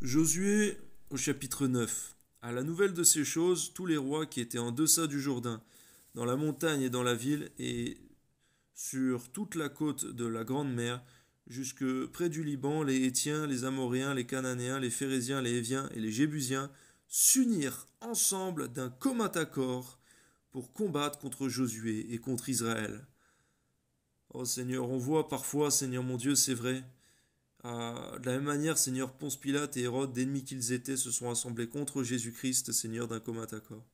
Josué au chapitre 9. À la nouvelle de ces choses, tous les rois qui étaient en deçà du Jourdain, dans la montagne et dans la ville, et sur toute la côte de la Grande Mer, jusque près du Liban, les Hétiens, les Amoréens, les Cananéens, les Phéréziens, les Héviens et les Jébusiens s'unirent ensemble d'un commun accord pour combattre contre Josué et contre Israël. Oh Seigneur, on voit parfois, Seigneur mon Dieu, c'est vrai, de la même manière, Seigneur, Ponce Pilate et Hérode, d'ennemis qu'ils étaient, se sont assemblés contre Jésus-Christ, Seigneur, d'un commun accord.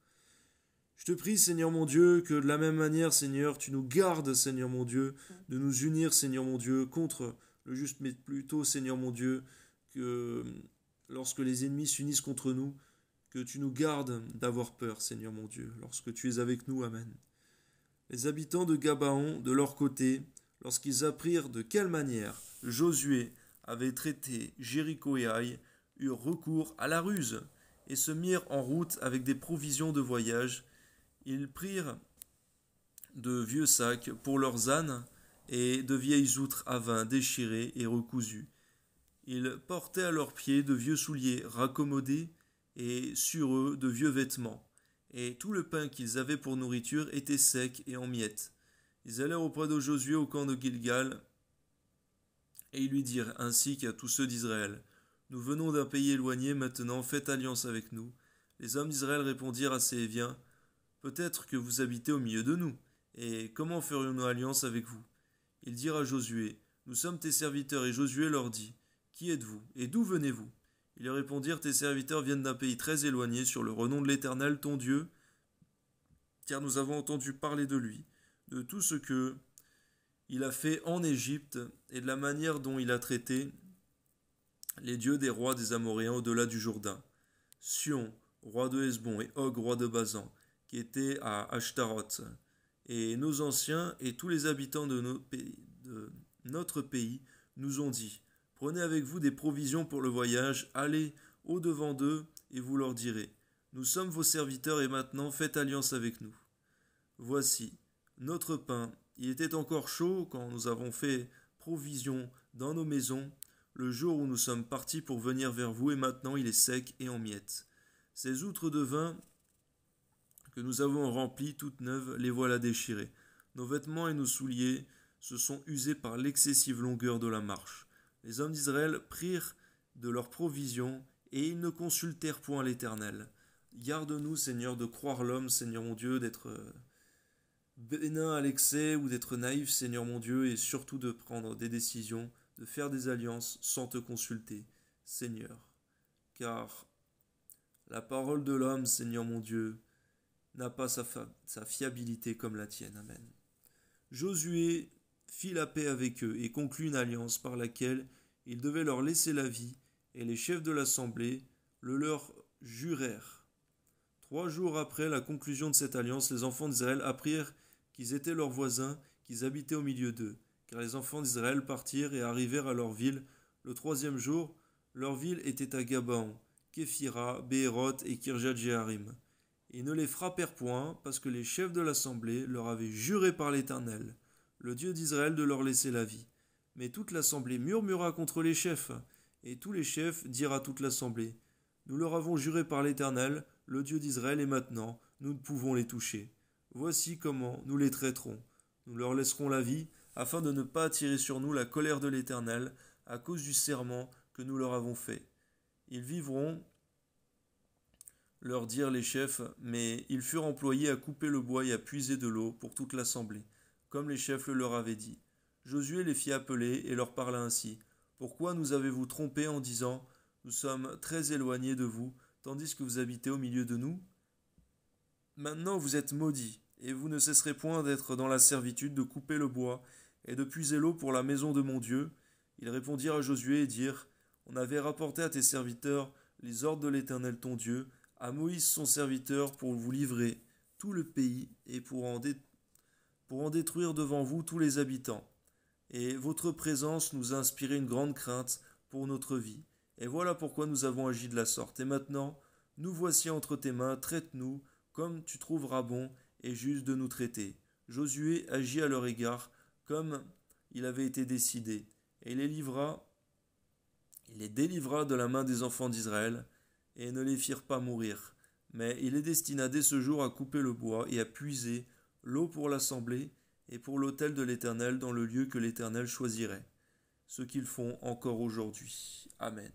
Je te prie, Seigneur mon Dieu, que de la même manière, Seigneur, tu nous gardes, Seigneur mon Dieu, de nous unir, Seigneur mon Dieu, contre le juste, mais plutôt, Seigneur mon Dieu, que lorsque les ennemis s'unissent contre nous, que tu nous gardes d'avoir peur, Seigneur mon Dieu, lorsque tu es avec nous. Amen. Les habitants de Gabaon, de leur côté, lorsqu'ils apprirent de quelle manière Josué avait traité Jéricho et Haï, eurent recours à la ruse et se mirent en route avec des provisions de voyage. Ils prirent de vieux sacs pour leurs ânes et de vieilles outres à vin déchirées et recousues. Ils portaient à leurs pieds de vieux souliers raccommodés et sur eux de vieux vêtements. Et tout le pain qu'ils avaient pour nourriture était sec et en miettes. Ils allèrent auprès de Josué au camp de Gilgal, et ils lui dirent ainsi qu'à tous ceux d'Israël: Nous venons d'un pays éloigné, maintenant faites alliance avec nous. Les hommes d'Israël répondirent à ces Héviens: Peut-être que vous habitez au milieu de nous, et comment ferions-nous alliance avec vous? Ils dirent à Josué: Nous sommes tes serviteurs. Et Josué leur dit: Qui êtes-vous, et d'où venez-vous? Ils lui répondirent: Tes serviteurs viennent d'un pays très éloigné, sur le renom de l'Éternel ton Dieu, car nous avons entendu parler de lui, de tout ce que il a fait en Égypte et de la manière dont il a traité les dieux des rois des Amoréens au-delà du Jourdain. Sion, roi de Hesbon, et Og, roi de Basan, qui étaient à Ashtaroth. Et nos anciens et tous les habitants de notre pays nous ont dit: Prenez avec vous des provisions pour le voyage, allez au-devant d'eux et vous leur direz: Nous sommes vos serviteurs et maintenant faites alliance avec nous. Voici, notre pain, il était encore chaud quand nous avons fait provision dans nos maisons le jour où nous sommes partis pour venir vers vous, et maintenant il est sec et en miettes. Ces outres de vin que nous avons remplies toutes neuves, les voilà déchirées. Nos vêtements et nos souliers se sont usés par l'excessive longueur de la marche. Les hommes d'Israël prirent de leurs provisions, et ils ne consultèrent point l'Éternel. Garde-nous, Seigneur, de croire l'homme, Seigneur mon Dieu, d'être bénin à l'excès ou d'être naïf, Seigneur mon Dieu, et surtout de prendre des décisions, de faire des alliances sans te consulter, Seigneur. Car la parole de l'homme, Seigneur mon Dieu, n'a pas sa fiabilité comme la tienne. Amen. Josué fit la paix avec eux et conclut une alliance par laquelle il devait leur laisser la vie, et les chefs de l'assemblée le leur jurèrent. 3 jours après la conclusion de cette alliance, les enfants d'Israël apprirent qu'ils étaient leurs voisins, qu'ils habitaient au milieu d'eux. Car les enfants d'Israël partirent et arrivèrent à leur ville. Le 3e jour, leur ville était à Gabaon, Képhira, Béhéroth et Kirjat-Jéarim. Ils ne les frappèrent point, parce que les chefs de l'assemblée leur avaient juré par l'Éternel, le Dieu d'Israël, de leur laisser la vie. Mais toute l'assemblée murmura contre les chefs, et tous les chefs dirent à toute l'assemblée: Nous leur avons juré par l'Éternel, le Dieu d'Israël, et maintenant nous ne pouvons les toucher. Voici comment nous les traiterons. Nous leur laisserons la vie, afin de ne pas attirer sur nous la colère de l'Éternel, à cause du serment que nous leur avons fait. Ils vivront, leur dirent les chefs, mais ils furent employés à couper le bois et à puiser de l'eau pour toute l'assemblée, comme les chefs le leur avaient dit. Josué les fit appeler et leur parla ainsi: Pourquoi nous avez-vous trompés en disant: Nous sommes très éloignés de vous, tandis que vous habitez au milieu de nous? Maintenant vous êtes maudits, et vous ne cesserez point d'être dans la servitude, de couper le bois et de puiser l'eau pour la maison de mon Dieu. Ils répondirent à Josué et dirent: On avait rapporté à tes serviteurs les ordres de l'Éternel ton Dieu, à Moïse son serviteur, pour vous livrer tout le pays et pour en détruire devant vous tous les habitants. Et votre présence nous a inspiré une grande crainte pour notre vie. Et voilà pourquoi nous avons agi de la sorte. Et maintenant, nous voici entre tes mains, traite-nous comme tu trouveras bon et juste de nous traiter. Josué agit à leur égard comme il avait été décidé, et Il les délivra de la main des enfants d'Israël, et ne les firent pas mourir. Mais il les destina dès ce jour à couper le bois et à puiser l'eau pour l'assemblée et pour l'autel de l'Éternel dans le lieu que l'Éternel choisirait. Ce qu'ils font encore aujourd'hui. Amen.